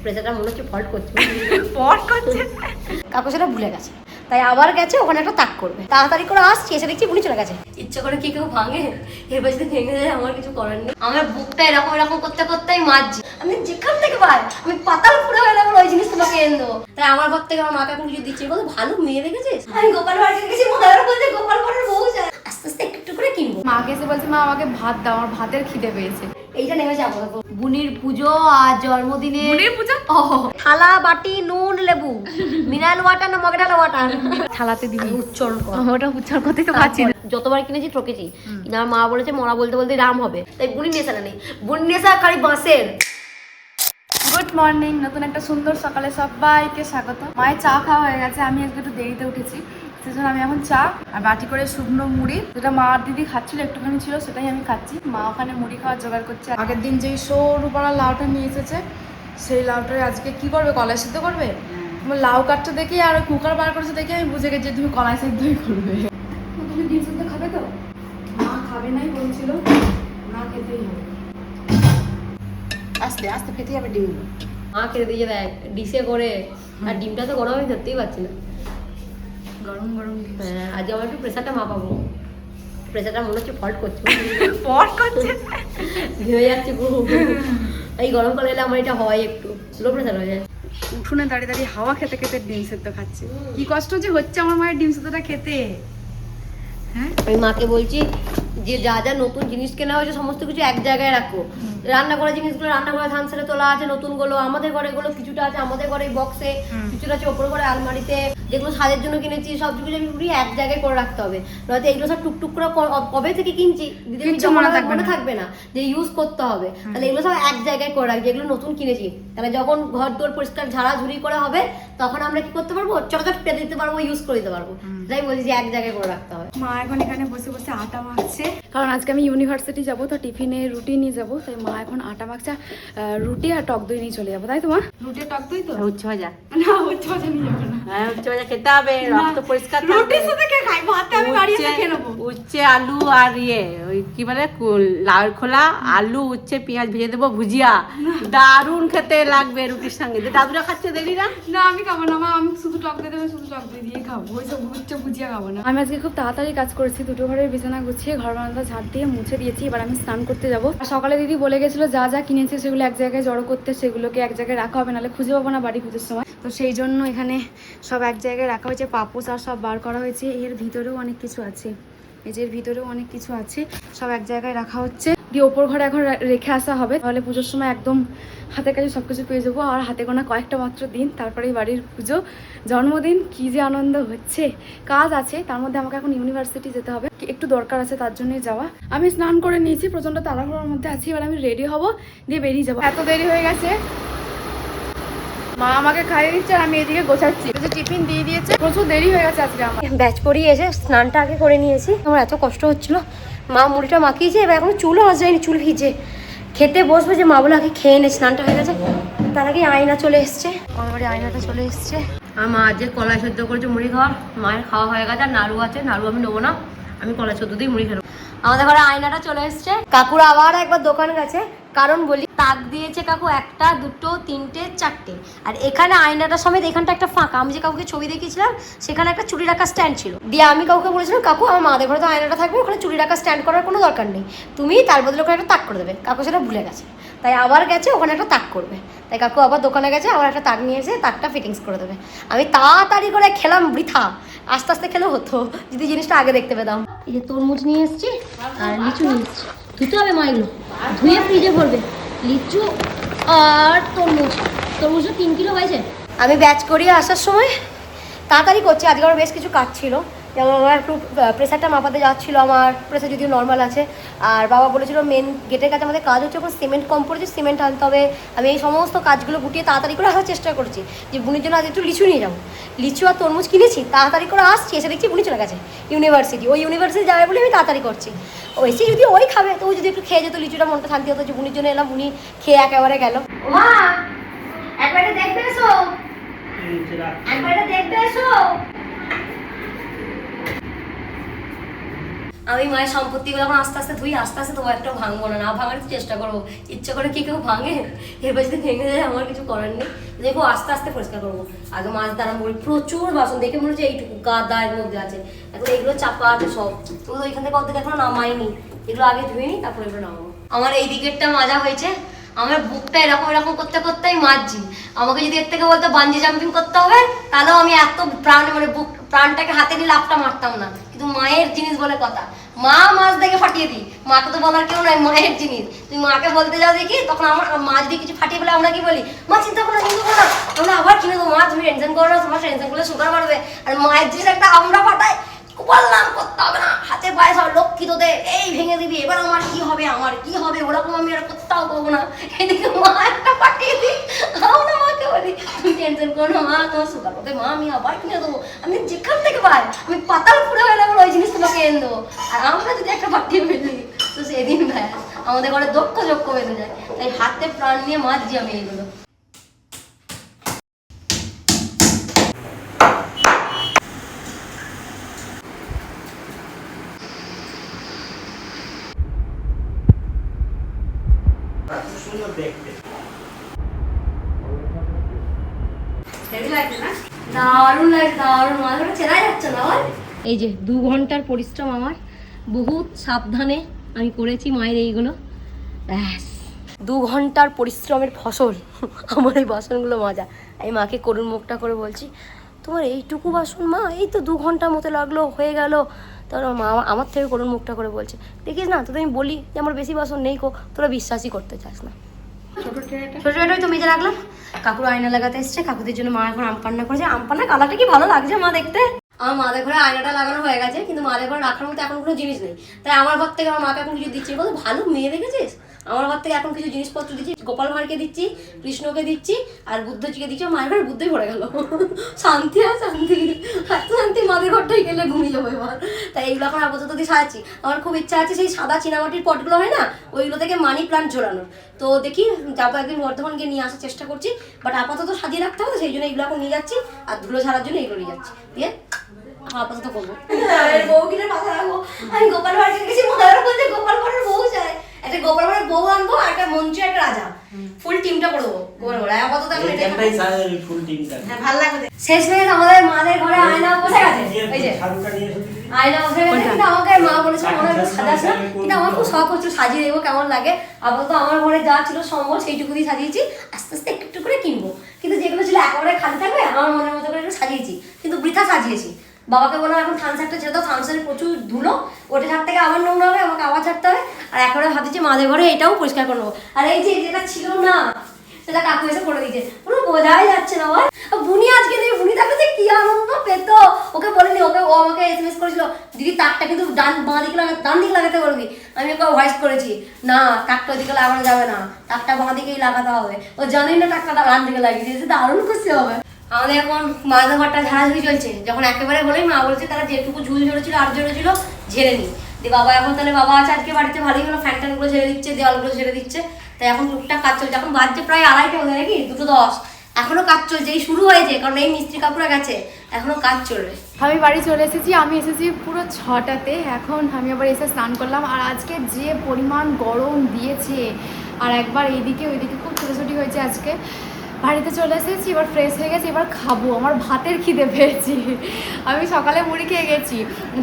প্রেসারটা মনে হচ্ছে ফল্ট করছে কাকু সেটা ভুলে গেছে, তাই আবার গেছে ওখানে একটা তাক করবে। তাড়াতাড়ি করে আসছি, এসে দেখছি বুনি চলে গেছে। ইচ্ছা করে কি কেউ ভাঙে? এবার যদি ভেঙে যায় আমার কিছু করার নেই। আমার বুকটা এরকম এরকম করতে করতেই মারছি। আমি যেখান থেকে পাই আমি পাতাল ফুড়ে হয়ে যাবো, ওই জিনিস তোমাকে এনে দেবো। তাই আমার ঘর থেকে আমার মাকে এখন কিছু দিচ্ছি, কত ভালো মেয়ে দেখেছিস। আমি গোপাল বাড়িতে গেছি, মায়ের বলছে গোপাল বাড়ির বউ যায়, আস্তে আস্তে একটু একটু করে কিনবো। মাকে এসে বলছে মা আমাকে ভাত দাও, আমার ভাতের খিদে পেয়েছে। এইটা নেমে যাবো বুনির পুজো আর জন্মদিনে। বুনির পুজো? থালা বাটি নুন লেবু মিনারেল ওয়াটার না মগডাল ওয়াটার থালাতে দিবি উচ্চারণ কর। ওটা উচ্চারণ করতেই তো পারছি না। যতবার কিনেছি ঠকেছি, কিন্তু আমার মা বলেছে মরা বলতে বলতে রাম হবে, তাই বুনি নেশাটা নেই। বুনি নেশা খালি বাঁশের। গুড মর্নিং, নতুন একটা সুন্দর সকালে সবাইকে স্বাগত। মায়ের চা খাওয়া হয়ে গেছে, আমি আজকে একটু দেরিতে উঠেছি, সেজন্য আমি এখন চা আর বাটি করে শুকনো মুড়ি, যেটা মা আর দিদি খাচ্ছিল একটুখানি ছিল সেটাই আমি খাচ্ছি। মা ওখানে মুড়ি খাওয়ার জোগাড় করছে। আগের দিন যেই সরু পাড়া লাউটা নিয়ে এসেছে, সেই লাউটারে আজকে কি করবে, কলাই সিদ্ধ করবে। লাউ কাটটা দেখে আর কুকার বার করেছে দেখে আমি বুঝে গেছি তুমি কলাই সিদ্ধই করবে। তুমি ডিম সিদ্ধ খাবে তো? মা খাবে নাই বলছিল, না খেতেই হবে। আস্তে আস্তে খেতে হবে ডিমগুলো। মা খেতে দিয়ে দেয় ডিশে করে, আর ডিমটা তো গরম আমি ধরতেই পারছি না। গরম গরম ডিম। হ্যাঁ, আজকে আমার একটু প্রেসারটা মাপাবো। প্রেসারটা মনে হচ্ছে ফল্ট করছে, ধুয়ে যাচ্ছে পুরো। এই গরমকালে এলে আমার এটা হয়, একটু লো প্রেসার হয়ে যায়। উঠোনে দাঁড়িয়ে দাঁড়িয়ে হাওয়া খেতে খেতে ডিম সেদ্ধ খাচ্ছে। কি কষ্ট যে হচ্ছে আমার মায়ের ডিম সেদ্ধটা খেতে। হ্যাঁ, আমি মাকে বলছি যে যা যা নতুন জিনিস কেনা হয়েছে সমস্ত কিছু এক জায়গায় রাখো। রান্না করা জিনিসগুলো রান্না করা ধান ছেড়ে তোলা আছে, নতুন গুলো আমাদের ঘরে, গুলো কিছুটা আছে আমাদের ঘরে বক্সে, কিছুটা আছে ওপর ঘরে আলমারিতে, যেগুলো সাজের জন্য কিনেছি সব কিছু আমি পুরো এক জায়গায় করে রাখতে হবে। নয়তো এগুলো সব টুকটুক করে কবে থেকে কিনছি মনে থাকবে না যে ইউজ করতে হবে। তাহলে এগুলো সব এক জায়গায় করে রাখছি, যেগুলো নতুন কিনেছি। তাহলে যখন ঘর দোর পরিষ্কার ঝাড়াঝুড়ি করে হবে তখন আমরা কি করতে পারবো, চটচট পেতে দিতে পারবো, ইউজ করে দিতে পারবো। তাই বলছি যে এক জায়গায় করে রাখতে হবে। মা এখন এখানে বসে বসে আটা মাখছে, কারণ আজকে আমি ইউনিভার্সিটি যাবো, তো টিফিনে রুটি নিয়ে যাবো। তাই মা এখন আটা মাখছে, রুটি আর টক দই নিয়ে চলে যাবো। তাই তো মা? রুটি টক দই তো? উচ্ছে ভাজা না, উচ্ছে ভাজা নিয়ে যাবো না। হ্যাঁ, উচ্ছে ভাজা খেতে হবে, রক্ত পরিষ্কার থাকবে। রুটির সাথে কে খাই? ভাতে আমি বাড়ি এসে খেয়ে নেবো। উচ্ছে আলু আর ওই কি বলে লাউ খোলা, আলু উচ্ছে পেঁয়াজ ভেজে দেবো, ভুজিয়া দারুণ খেতে লাগবে রুটির সঙ্গে। দাদুরা খাচ্ছে দেখি না? না আমি খাবো না মা, আমি শুধু টক দই দেবে, শুধু টক দই দিয়ে খাবো, ওই সব উচ্ছে ভুজিয়া খাবো না। আমি আজকে খুব তাড়াতাড়ি কাজ করেছি, দুটো ঘরের বিছানা গুছিয়ে ঘর বারান্দা ঝাড় দিয়ে মুছে দিয়েছি। এবার আমি স্নান করতে যাবো। সকালে দিদি বলে গেছিলো যা যা কিনেছি সেগুলো এক জায়গায় জড়ো করতে, সেগুলোকে এক জায়গায় রাখা হবে, নাহলে খুঁজে পাবো না বাড়ি পুজোর সময়। তো সেই জন্য এখানে সব এক জায়গায় রাখা হয়েছে, পাপোশ আর সব বার করা হয়েছে। এর ভিতরেও অনেক কিছু আছে, এই যে এর ভিতরেও অনেক কিছু আছে, সব এক জায়গায় রাখা হচ্ছে। দিয়ে ওপর ঘরে এখন রেখে আসা হবে, তাহলে পুজোর সময় একদম হাতের কাছে সব কিছু পেয়ে যাবো। আর হাতে গোনা কয়েকটা মাত্র দিন, তারপরেই বাড়ির পুজো, জন্মদিন। কি যে আনন্দ হচ্ছে। কাজ আছে, তার মধ্যে আমাকে এখন ইউনিভার্সিটি যেতে হবে, একটু দরকার আছে, তার জন্যই যাওয়া। আমি স্নান করে নিয়েছি, প্রচণ্ড তাড়াহুড়োর মধ্যে আছি। এবার আমি রেডি হব, দিয়ে বেরিয়ে যাবো। এত দেরি হয়ে গেছে, মা আমাকে খাইয়ে দিচ্ছে আর আমি এদিকে গোছাচ্ছি। টিফিন দিয়ে দিয়েছে, প্রচুর দেরি হয়ে গেছে আজকে আমার। ব্যাচ পরিয়ে এসে স্নানটা আগে করে নিয়েছি, আমার এত কষ্ট হচ্ছিল। মা মুড়িটা মাখিয়েছে, এবার এখন চুলও আজ যায়নি, চুল ভিজে। খেতে বসবে যে মা বলে আগে খেয়ে নে, স্নানটা হয়ে গেছে। তার আগে আয়না চলে এসছে, আমার বাড়ি আয়নাটা চলে এসছে। আর মা যে কলাই সেদ্ধ করেছে মুড়ি খাওয়া, মায়ের খাওয়া হয়ে গেছে। আর নাড়ু আছে, নাড়ু আমি নেবো না, আমি কলাই সেদ্ধ দিয়ে মুড়ি খেলো। আমাদের ঘরে আয়নাটা চলে এসছে। কাকুর আবার একবার দোকান গেছে, কারণ বলি তাক দিয়েছে কাকু একটা দুটো তিনটে চারটে, আর এখানে আয়নাটা সমেত এখানটা একটা ফাঁকা। আমি যে কাকুকে ছবি দেখিয়েছিলাম সেখানে একটা চুড়ি রাখা স্ট্যান্ড ছিল। দিয়ে আমি কাকুকে বলেছিলাম কাকু আমার মাদের ঘরে তো আয়নাটা থাকবে, ওখানে চুড়ি রাখা স্ট্যান্ড করার কোনো দরকার নেই, তুমি তার বদলে ওখানে একটা তাক করে দেবে। কাকু সেটা ভুলে গেছে, তাই আবার গেছে ওখানে একটা তাক করবে। তাই কাকু আবার দোকানে গেছে, আবার একটা তাক নিয়ে এসে তাকটা ফিটিংস করে দেবে। আমি তাড়াতাড়ি করে খেলাম বৃথা, আস্তে আস্তে খেলে হতো যদি জিনিসটা আগে দেখতে পেতাম। এই যে তরমুজ নিয়ে এসছি আর লিচু নিয়ে এসছি, ধুতে হবে মা, এগুলো ধুয়ে ফ্রিজে ভরবে। লিচু আর তরমুজটা 3 কিলো হয়েছে। আমি ব্যাচ করিয়ে আসার সময় তাড়াতাড়ি করছি, আজকে আমার বেশ কিছু কাজ ছিল। যেমন আমার একটু প্রেসারটা মাপাতে যাচ্ছিলো, আমার প্রেসার যদিও নর্মাল আছে। আর বাবা বলেছিল মেন গেটের কাছে আমাদের কাজ হচ্ছে, ওখানে সিমেন্ট কম পড়েছে, সিমেন্ট আনতে হবে। আমি এই সমস্ত কাজগুলো গুটিয়ে তাড়াতাড়ি করে আসার চেষ্টা করছি, যে বুনির জন্য আজ একটু লিচু নিয়ে যাবো। লিচু আর তরমুজ কিনেছি, তাড়াতাড়ি করে আসছি, এসে দেখছি বুনি চলে গেছে ইউনিভার্সিটি। ওই ইউনিভার্সিটি যাবে বলে আমি তাড়াতাড়ি করছি। এসে যদি ওই খাবে তো ও যদি একটু খেয়ে যেত লিচুটা, মনটা শান্তি হতো যে বুনির জন্য এলাম, বুনি খেয়ে একেবারে গেল। মা একবারে দেখবে এসো, একবারে দেখবে এসো। আমি মায়ের সম্পত্তিগুলো এখন আস্তে আস্তে ধুই, আস্তে আস্তে তোমার একটা ভাঙবো না, না ভাঙার চেষ্টা করবো। ইচ্ছে করে কি কেউ ভাঙে? এবার যদি ভেঙে যায় আমার কিছু করার নেই, দেখো আস্তে আস্তে পরিষ্কার করবো। আগে মাছ দ্বারা বলি প্রচুর বাসন, দেখে মনে হচ্ছে এইটুকু গাদা এর মধ্যে আছে, এখন এগুলো চাপা আছে সব, তো ওইখান থেকে অর্ধেক এখনো নামাইনি, এগুলো আগে ধুয়ে নিই তারপরে এগুলো নামাবো। আমার এই দিকেরটা মাজা হয়েছে, আমার বুকটা এরকম এরকম করতে করতেই মাজছি। আমাকে যদি এর থেকে বলতো বাঞ্জি জাম্পিং করতে হবে, তাহলেও আমি এত প্রাণ মানে বুক প্রাণটাকে হাতে নিয়ে লাফটা মারতাম না, কিন্তু মায়ের জিনিস বলে কথা, মা মাছ দেখে ফাটিয়ে দিই, মাকে তো বলার কেউ নাই, মায়ের জিনিস তুমি মাকে বলতে যাও দেখি, তখন আমার মা যদি কিছু ফাটিয়ে বলে আমরা কি বলি, মা চিন্তা করো না, চিন্তা করো না, আমরা আবার কিনে দেবো, মা তুমি টেনশন করো না, তোমার টেনশন করলে সুগার বাড়বে। আর মায়ের জিনিস একটা আমরা ফাটাই, বললাম করতে হবে না, হাতে পায়ে সব লক্ষ্মী তোদের, এই ভেঙে দিবি, এবার আমার কি হবে, আমার কি হবে, ওরকম আমি আর কোথাও করবো না। এদিকে মা একটা পাঠিয়ে দিই, আমরা মাকে বলি তুমি টেনশন করো না, মা তোমার সুগার ওকে, মা আমি আবার কিনে দেবো, আমি যেখান থেকে পাই আমি পাতাল পুরো হয়ে যাবো, ওই জিনিস তোমাকে এনে দেবো। আর আমরা যদি একটা পাঠিয়ে ফেলি তো সেদিন ব্যাস আমাদের ঘরে দক্ষ যক্ষ বেঁধে যায়, তাই হাতে প্রাণ নিয়ে মাজছি আমি এইগুলো। দারুণ লাগে, দারুণ, মাঝে চেনা যাচ্ছে না আমার। এই যে 2 ঘন্টার পরিশ্রম আমার, বহুত সাবধানে আমি করেছি মায়ের এইগুলো, ব্যাস 2 ঘন্টার পরিশ্রমের ফসল আমার এই বাসনগুলো মাজা। আমি মাকে করুণ মুখটা করে বলছি, তোমার এইটুকু বাসন মা, এই তো 2 ঘন্টার মতো লাগলো, হয়ে গেল। তখন মা আমার থেকে করুণ মুখটা করে বলছে, দেখিস না তোদের আমি বলি যে আমার বেশি বাসন নেই, তোরা বিশ্বাসই করতে চাস না। ছোট ট্রেটাই তো মেজে রাখলাম। কাকুর আয়না লাগাতে এসছে, কাকুদের জন্য মা এখন আম পান্না করেছে। আম পান্না কালারটা কি ভালো লাগছে মা দেখতে। আমার মাদের ঘরে আয়নাটা লাগানো হয়ে গেছে, কিন্তু মাদের ঘরে রাখার মতো এখন কোনো জিনিস নেই, তাই আমার ঘর থেকে আমার মাকে এখন কিছু দিচ্ছি। বলতো ভালো মেয়ে দেখেছিস, আমার ঘর থেকে এখন কিছু জিনিসপত্র দিচ্ছি, গোপাল ভাঁড়কে দিচ্ছি, কৃষ্ণকে দিচ্ছি, আর বুদ্ধজিকে দিচ্ছি। মায়ের ঘরে বুদ্ধই ভরে গেল, শান্তি আর শান্তি, এত শান্তি মাদের ঘরটাই গেলে ঘুমিয়ে যাবো এবার। তাই এইগুলো এখন আপাতত দিয়ে সাজাচ্ছি। আমার খুব ইচ্ছা আছে সেই সাদা চীনামাটির পটগুলো হয় না, ওইগুলো থেকে মানি প্লান্ট ঝোলানোর। তো দেখি যাবো একদিন বর্ধমান গিয়ে নিয়ে আসার চেষ্টা করছি, বাট আপাতত সাজিয়ে রাখতে হবে, সেই জন্য এইগুলো এখন নিয়ে যাচ্ছি, আর ধুলো ছাড়ার জন্য এইগুলো নিয়ে যাচ্ছি, দিয়ে আপাতত করবো। বউ কিনে মাথা রাখবো, আমি গোপাল ভাঁড়কে গেছি, মনে বলছে গোপাল ভাঁড়ের বউ চাই, একটা গোপাল ভাঁড়ের বউ আনবো, আর একটা মন্ত্রী, একটা রাজা, ফুল টিমটা করবো গোপাল ভাঁড়। আপাতত এখন ভালো লাগবে। শেষমেশ আমাদের মাদের ঘরে আয়না বসে গেছে, ওই যে আয়না বসে গেছে, কিন্তু আমাকে মা বলেছে মনে হয় সাজাস না, কিন্তু আমার খুব শখ হচ্ছে সাজিয়ে দেবো, কেমন লাগে। আপাতত আমার ঘরে যা ছিল সম্ভব সেইটুকু দিয়ে সাজিয়েছি, আস্তে আস্তে একটু একটু করে কিনবো, কিন্তু যেগুলো ছিল একেবারে খালি থাকবে আমার মনের মতো করে একটু সাজিয়েছি, কিন্তু বৃথা সাজিয়েছি। বাবাকে বললাম এখন থানসারটা ছেড়ে দাও, থানসারে প্রচুর ধুলো, ওটা ছাড় থেকে আবার নোংরা হবে, আমাকে আবার ছাড়তে হবে। আর একেবারে ভাবছি মাঝে ঘরে এটাও পরিষ্কার করে নেবো। আর এই যে যেটা ছিল না সেটা কাকু এসে করে দিয়েছে, পুরো বোঝাই যাচ্ছে না। আমার বুনি আজকে নেই, বুনি থাকলে যে কি আনন্দ পেত, ওকে বলিনি, ওকে ও আমাকে SMS করেছিল, দিদি তাকটা কিন্তু ডান দিকে লাগাতে বলবি। আমি ওকে ভয়েস করেছি, না তাকটা ওদিকে লাগানো যাবে না, তাকটা বাঁ দিকেই লাগাতে হবে। ও জানেই না তাকটা ডান দিকে লাগিয়ে দিয়েছে, দারুণ খুশি হবে। আমাদের এখন মাঝে ঘরটা ঝাড়াঝুড়ি চলছে, যখন একেবারে বলেই মা বলছে তারা যেটুকু ঝুল ঝরেছিল আর ঝরেছিল ঝেড়ে নি দিয়ে। বাবা এখন তাহলে বাবা আছে আজকে বাড়িতে, ভালোই হলো, ফ্যান ট্যানগুলো ঝেড়ে দিচ্ছে, দেওয়ালগুলো ঝেড়ে দিচ্ছে। তাই এখন টুকটাক কাজ চলছে, এখন বাজছে প্রায় 2:30 হয়ে নাকি 2:10, এখনো কাজ চলছে, এই শুরু হয়েছে, কারণ এই মিস্ত্রি কাকুরা গেছে, এখনো কাজ চলবে। আমি বাড়ি চলে এসেছি, আমি এসেছি পুরো 6টাতে, এখন আমি আবার এসে স্নান করলাম। আর আজকে যে পরিমাণ গরম দিয়েছে, আর একবার এইদিকে ওইদিকে খুব ছোটাছুটি হয়েছে আজকে। বাড়িতে চলে এসেছি, এবার ফ্রেশ হয়ে গেছি, এবার খাবো, আমার ভাতের খিদে পেয়েছি। আমি সকালে মুড়ি খেয়ে গেছি,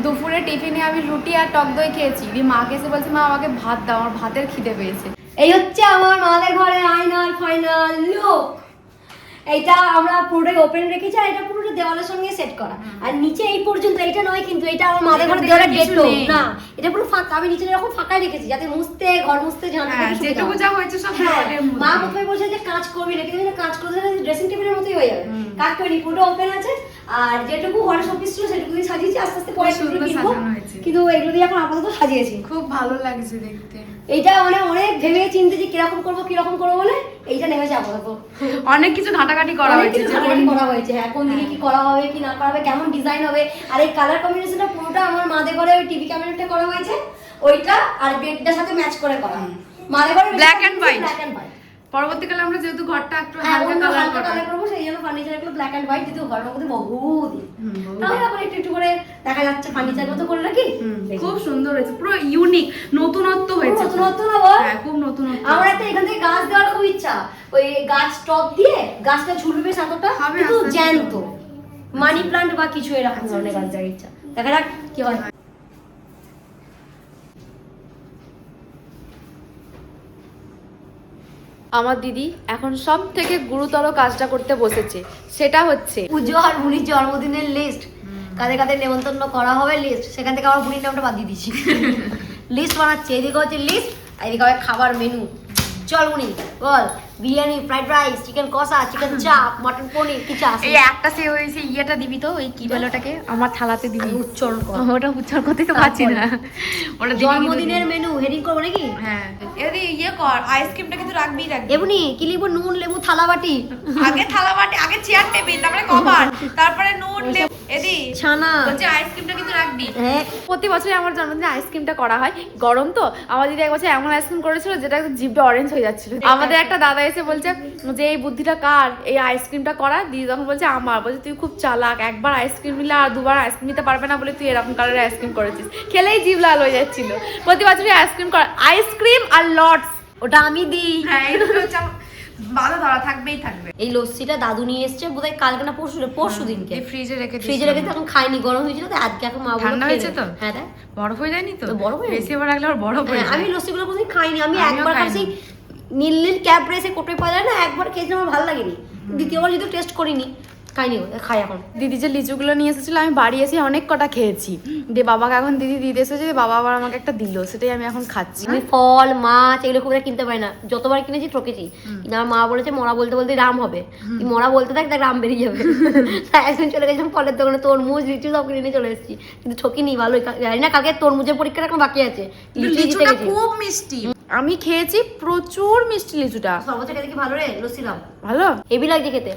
দুপুরে টিফিনে আমি রুটি আর টক দই খেয়েছি, দিয়ে মাকে এসে বলছি মা আমাকে ভাত দাও, আমার ভাতের খিদে পেয়েছে। এই হচ্ছে আমার মাদের ঘরে আয়নার ফাইনাল লুক। এইটা আমরা পুরোটাই ওপেন রেখেছি, আর এটা পুরোটা দেওয়ালের সঙ্গে সেট করা, আর নিচে এই পর্যন্ত এটা নয়, কিন্তু এটা আমার মাদের ঘরে দেওয়ালের ডেটো না, এটা পুরো ফাঁকা, আমি নিচে এরকম ফাঁকাই রেখেছি যাতে মুছতে, ঘর মুছতে, যেটুকু যা হয়েছে সব মা প্রথমে বলছে যে কাজ করবি না, কিন্তু কাজ করতে ড্রেসিং টেবিলের মতোই হয়ে যাবে, কাজ করিনি, পুরোটা ওপেন আছে। আর যেটুকু ঘরে শোপিস ছিল সেটুকু দিয়ে সাজিয়েছি, আস্তে আস্তে পরে কিনবো, কিন্তু এগুলো দিয়ে এখন আপাতত সাজিয়েছি। খুব ভালো লাগছে দেখতে। এইটা মানে অনেক ভেবে চিন্তে যে কিরকম করবো বলে এইটা নেমেছে আপাতত। অনেক কিছু ঘাটাঘাটি করা হয়েছে, হ্যাঁ, কোন দিকে কি করা হবে কি না করা হবে, কেমন ডিজাইন হবে। আর এই কালার কম্বিনেশনটা পুরোটা আমার মাদের ঘরে ওই টিভি ক্যাবিনেটে করা হয়েছে, ওইটা আর বেডটার সাথে ম্যাচ করে করা। মাদের ঘরে ব্ল্যাক এন্ড হোয়াইট, পরবর্তীকালে আমরা যেহেতু ঘরটা একটু হ্যাঁ, হালকা অন্য কালার হালকা করব, কালার করবো, সেই জন্য ফার্নিচার গুলো ব্ল্যাক এন্ড হোয়াইট দিতে ঘরের মধ্যে বহুদিন তাহলে আবার একটু একটু করে দেখা যাচ্ছে ফার্নিচার মতো করে রাখি। খুব সুন্দর হয়েছে, পুরো ইউনিক, নতুনত্ব হয়েছে। নতুনত্ব না বল? হ্যাঁ, খুব নতুনত্ব। আমার একটা এখান থেকে গাছ দেওয়ার খুব ইচ্ছা, ওই গাছ টপ দিয়ে গাছটা ঝুলবে সাতটা, হবে, কিন্তু আস্তে আস্তে জ্যান্ত মানি প্লান্ট বা কিছু এরকম ধরনের গাছ দেওয়ার ইচ্ছা, দেখা যাক কি হয়। আমার দিদি এখন সব থেকে গুরুতর কাজটা করতে বসেছে, সেটা হচ্ছে পুজো আর বুনির জন্মদিনের লিস্ট, কাদের কাদের নেমন্তন্ন করা হবে লিস্ট, সেখান থেকে আমার বুনির নামটা বাদ দিয়ে দিচ্ছি। লিস্ট বানাচ্ছে, এদিকে হচ্ছে লিস্ট, এদিকে হবে খাবার মেনু। চল বুনি বল, বিরিয়ানি, ফ্রাইড রাইস, চিকেন কষা, চিকেন চাপ, মটন পনির, কি চাস? এই একটা সে হয়েছে, ইয়েটা দিবি তো, ওই কি বলে ওটাকে, আমার থালাতে দিবি। উচ্চারণ কর। ওটা উচ্চারণ করতে তো পারছি না, ওটা দিবি কিন্তু জন্মদিনের মেনু হেডিং করবো নাকি? হ্যাঁ, এদি ইয়ে কর, আইসক্রিমটা কিন্তু রাখবি। এবনি কি লিখবো? নুন, লেবু, থালা বাটি, আগে থালা বাটি, আগে চেয়ার টেবিল, তারপরে কভার, তারপরে নুন, লেবু, এদি ছানা। বলছে আইসক্রিমটা কিন্তু রাখবি। হ্যাঁ, প্রতি বছরই আমার জন্মদিনে আইসক্রিমটা করা হয়, গরম তো। আমার দিদি এক বছর এমন আইসক্রিম করেছিল যেটা একদম জিভটা অরেঞ্জ হয়ে যাচ্ছিল। আমাদের একটা দাদা এসে বলছে যে এই বুদ্ধিটা কার, এই আইসক্রিমটা করা। দিদি তখন বলছে আমার, বলছে তুই খুব চালাক, একবার আইসক্রিম নিলে আর দুবার আইসক্রিম নিতে পারবে না বলে তুই এরকম কালারের আইসক্রিম করেছিস। খেলেই জিভ লাল হয়ে যাচ্ছিল। প্রতি বছরই আইসক্রিম করা, আইসক্রিম আর লটস, ওটা আমি দিই। হ্যাঁ এই দুটো হচ্ছে আমার বাধা ধরা থাকবেই থাকবে। এই লস্যিটা দাদু নিয়ে এসছে বোধহয় কালকে না পরশু দিনকে, এই ফ্রিজে রেখে ফ্রিজে রেখে এখন খাইনি, গরম হয়েছিল তো আজকে এখন মা বলল ঠান্ডা খেয়ে হয়েছে নে। তো? হ্যাঁ দেখ বরফ হয়ে যায়নি তো? তো বরফ হয়ে বেশি আবার রাখলে আবার বরফ হয়ে হ্যাঁ, যায়। আমি লস্যিগুলো কোনোদিন খাইনি, আমি আমিও একবার খাইনি। খাইছি নীল নীল ক্যাপ রেসে কোটোই পাওয়া যায় না, একবার খেয়েছি আমার ভালো লাগেনি, দ্বিতীয়বার যদি টেস্ট করিনি, খাইনি, খাই এখন। দিদি যে লিচুগুলো নিয়ে এসেছিল আমি বাড়ি এসে অনেক কটা খেয়েছি, দিয়ে বাবাকে এখন দিদি দিতে এসেছে, বাবা আবার আমাকে একটা দিল, সেটাই আমি এখন খাচ্ছি। আমি ফল মাছ এগুলো খুব একটা কিনতে পারি না, যতবার কিনেছি ঠকেছি, কিন্তু আমার মা বলেছে মরা বলতে বলতে রাম হবে, তুই মরা বলতে থাক দেখ রাম বেরিয়ে যাবে। তাই একদিন চলে গেছিলাম ফলের দোকানে, তরমুজ লিচু সব কিনে নিয়ে চলে এসেছি, কিন্তু ঠকিনি, ভালোই জানি না কালকে তরমুজের পরীক্ষাটা এখন বাকি আছে, লিচু জিতে লিচুটা গেছি। খুব মিষ্টি, আমি খেয়েছি প্রচুর মিষ্টি লিচুটা। সর্বোচ্চ খেতে কি ভালো রে, লস্যি দাম ভালো, হেভি লাগছে খেতে।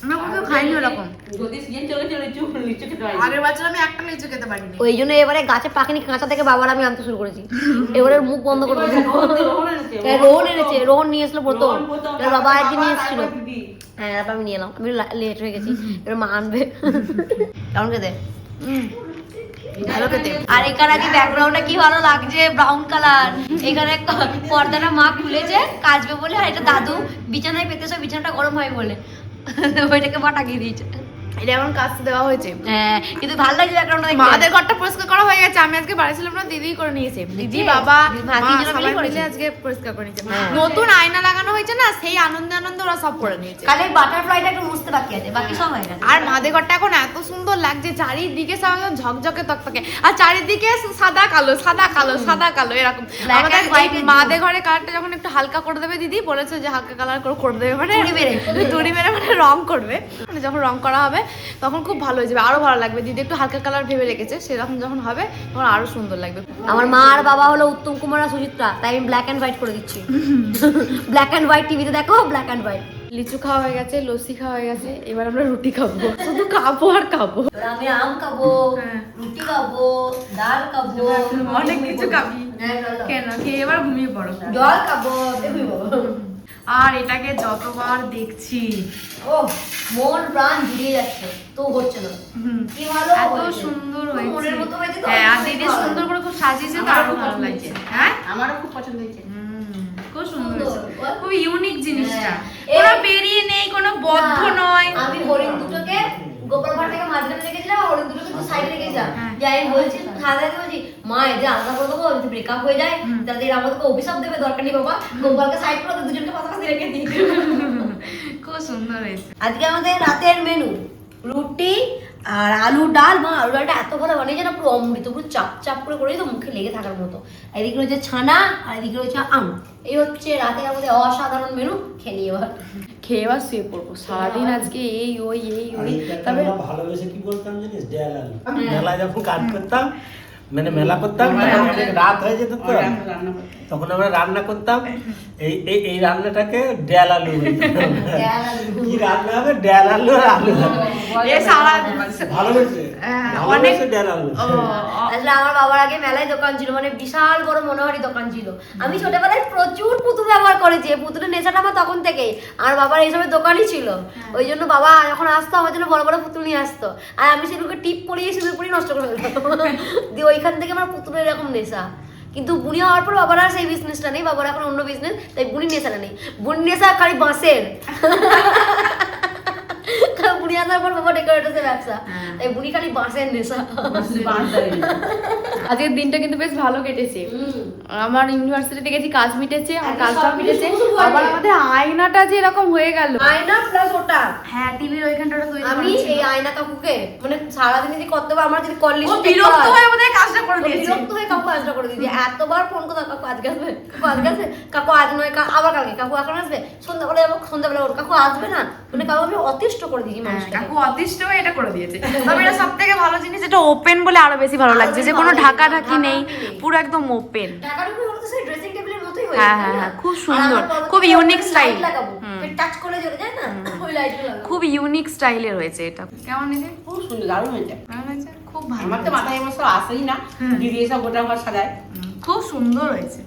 আমরা কখনো খাইনি ওরকম। যদি সিজন চলে চলে লিচু খেতে পারি। আগের বছর আমি একটা লিচু খেতে পারিনি। ওই জন্য এবারে গাছে পাখিনি কাঁচা থেকে বাবার আমি আনতে শুরু করেছি, এবারে মুখ বন্ধ করে দিয়েছি। রোহন এনেছে, রোহন নিয়ে এসলো প্রথম, এবার বাবা একদিন নিয়ে এসেছিল, হ্যাঁ তারপর আমি নিয়ে এলাম, আমি লেট হয়ে গেছি, এবার মা আনবে। কেমন খেতে? ভালো খেতে। আর এখানে কি ব্যাকগ্রাউন্ডটা কি ভালো লাগছে, ব্রাউন কালার, এখানে পর্দাটা মা খুলেছে কাচবে বলে, আর এটা দাদু বিছানায় পেতেছে, বিছানাটা গরম হয় বলে ওইটাকে পাঠাকিয়ে দিয়েছে। এটা এখন কাজটা দেওয়া হয়েছে। হ্যাঁ কিন্তু ভালো লাগছে ব্যাকগ্রাউন্ডটা দেখতে। মাদের ঘরটা পরিষ্কার করা হয়ে গেছে, আমি আজকে বাড়ি ছিলাম না, দিদি করে নিয়েছে, দিদি বাবা মা তিনজনে সবাই মিলে করেছে। মিলে আজকে পরিষ্কার করে নিয়েছে। হ্যাঁ। নতুন আয়না লাগানো হয়েছে না, সেই আনন্দে আনন্দে ওরা সব করে নিয়েছে। কালে বাটারফ্লাইটা একটু মুছতে বাকি আছে, বাকি সব হয়ে গেছে। আর মাদের ঘরটা এখন এত সুন্দর লাগছে, চারিদিকে সব একদম ঝকঝকে তকতকে, আর চারিদিকে সাদা কালো সাদা কালো সাদা কালো এরকম। Black আমাদের and white এই এর মাদের ঘরে কালারটা যখন একটু হালকা করে দেবে, দিদি বলেছে যে হালকা কালার করে দেবে, মানে তুড়ি মেরে। তুড়ি মেরে মানে রং করবে, মানে যখন রং করা হবে তখন খুব ভালো হয়ে যাবে, আরো ভালো লাগবে। দিদি একটু হালকা কালার ভেবে রেখেছে, সেরকম যখন হবে তখন আরো সুন্দর লাগবে। আমার মা আর বাবা হলো উত্তম কুমার আর সুচিত্রা, তাই আমি ব্ল্যাক এন্ড হোয়াইট করে দিচ্ছি। ব্ল্যাক এন্ড হোয়াইট টিভিতে দেখো, ব্ল্যাক এন্ড হোয়াইট। লিচু খাওয়া হয়ে গেছে, লস্যি খাওয়া হয়ে গেছে, এবার আমরা রুটি খাবো, শুধু খাবো আর খাবো। আমি আম খাবো, রুটি খাবো, ডাল খাবো, অনেক কিছু খাবি। হ্যাঁ, চল, চল। কেন খেয়ে এবার ঘুমিয়ে পড়ো। জল খাবো, দেখবো। আর এটাকে যতবার দেখছি, ও মন প্রাণ জুড়িয়ে যাচ্ছে, তো হচ্ছে না। কি ভালো এত হয়েছে। সুন্দর খুব হয়েছে। মনের মতো হয়েছে তো, হ্যাঁ, আর খুব দিদি ভালো। সুন্দর করে খুব সাজিয়েছে, তো আরো ভালো লাগছে। হ্যাঁ, আমারও খুব পছন্দ হয়েছে। খুব সুন্দর সুন্দর। হয়েছে, খুব ইউনিক জিনিসটা, হ্যাঁ। কোনো বেরিয়ে নেই, কোনো বদ্ধ না, নয়। আমি হরিণ দুটোকে গোপালপাড় থেকে মাঝখানে রেখেছিলাম, আর হরিণ দুটোকে তো সাইডে রেখেছিলাম। হ্যাঁ। যাই বলছি সাদা বলছি মা এদের আলাদা করে দেবো, যদি ব্রেকআপ হয়ে যায় তাদের আমাদেরকে অভিশাপ দেবে, দরকার নেই বাবা, গোপালকে সাইড করে ওদের দুজনকে পাশাপাশি রেখে দিই। খুব সুন্দর হয়েছে। আজকে আমাদের রাতের মেনু রুটি আর আলু ডাল, মা আলু ডালটা এত ভালো বানিয়েছে না, পুরো অমৃত, পুরো চাপ চাপ করে করেই তো মুখে লেগে থাকার মতো। এদিকে রয়েছে ছানা আর এদিকে রয়েছে আম, এই হচ্ছে রাতের আমাদের অসাধারণ মেনু। খেয়ে নিই এবার। খেয়ে এবার শুয়ে পড়বো, সারাদিন আজকে এই ওই এই ওই। তবে আমরা ভালোবেসে কি বলতাম জানিস, ডেয়াল আলু। মেলায় যখন কাজ করতাম, মানে মেলা করতাম, তখন অনেক রাত হয়ে যেত তো, তখন আমরা রান্না করতাম, এই এই এই রান্নাটাকে ডেয়াল আলু বলতাম। ডাল আলু। কি রান্না হবে? ডেয়াল আলু আর আলু। এ সারা ভালো হয়েছে। অনেক আসলে আমার বাবার আগে মেলায় দোকান ছিল, মানে বিশাল বড় মনোহারি দোকান ছিল। আমি ছোটবেলায় প্রচুর পুতুল ব্যবহার করেছি, পুতুলের নেশাটা আমার তখন থেকেই। আর বাবার এইসবের দোকানই ছিল, ওই জন্য বাবা যখন আসতো আমার জন্য বড় বড় পুতুল নিয়ে আসতো, আর আমি সেগুলোকে টিপ পরিয়ে সিঁদুর পরিয়ে নষ্ট করে ফেলতাম। দিয়ে ওইখান থেকে আমার পুতুলের এরকম নেশা। কিন্তু বুড়ি হওয়ার পর বাবার আর সেই বিজনেসটা নেই, বাবার এখন অন্য বিজনেস, তাই বুড়ির নেশাটা নেই। বুড়ির নেশা খালি বাঁশের। বুড়ি আসার পর বাবা ডেকোরেটরসের ব্যবসা, তাই বুড়ি খালি বাঁশের নেশা। আজকের দিনটা কিন্তু বেশ ভালো কেটেছে। আমার ইউনিভার্সিটিতে গেছি, কাজ মিটেছে, আমার কাজটাও মিটেছে। আবার আমাদের আয়নাটা যে এরকম হয়ে গেল, আয়না প্লাস ওটা, হ্যাঁ টিভির ওইখানটা তৈরি আমি এই আয়না কাকুকে মানে সারাদিন যদি করতে হবে, আমার যদি কল লিস্ট বিরক্ত হয়ে আমাদের কাজটা করে দিয়েছে। বিরক্ত হয়ে কাকু কাজটা করে দিয়েছে। এতবার ফোন করতাম, কাকু আজকে আসবে, কাকু আজকে আসবে, কাকু আজ নয় আবার কালকে, কাকু এখন আসবে, সন্ধ্যাবেলা যাবো, সন্ধ্যাবেলা ওর কাকু আসবে না, মানে কাকু আমি অতিষ্ঠ করে দিয়েছি মানুষটাকে। কাকু অতিষ্ঠ হয়ে এটা করে দিয়েছে। তবে এটা সবথেকে ভালো জিনিস, এটা ওপেন বলে আরো বেশি ভালো লাগছে, যে কোনো ঢাকা ঢাকি নেই, পুরো একদম ওপেন। ঢাকাঢুকি হলো তো সেই ড্রেসিং টেবিলের মতোই হয়ে হ্যাঁ, যায়, হ্যাঁ, তাই না? হ্যাঁ, খুব আর সুন্দর, আমার পরবর্তী খুব লাইট ইউনিক স্টাইল। লাগাবো, টাচ করে জ্বলে যায় না, ওই লাইটগুলো লাগাবো। খুব ইউনিক স্টাইলের হয়েছে এটা। কেমন হয়েছে? খুব সুন্দর, দারুণ হয়েছে। কেমন হয়েছে? খুব ভালো, আমার তো মাথায় এমন সব আসেই না, দিদি এসব গোটা ঘর সাজায়। খুব সুন্দর হয়েছে।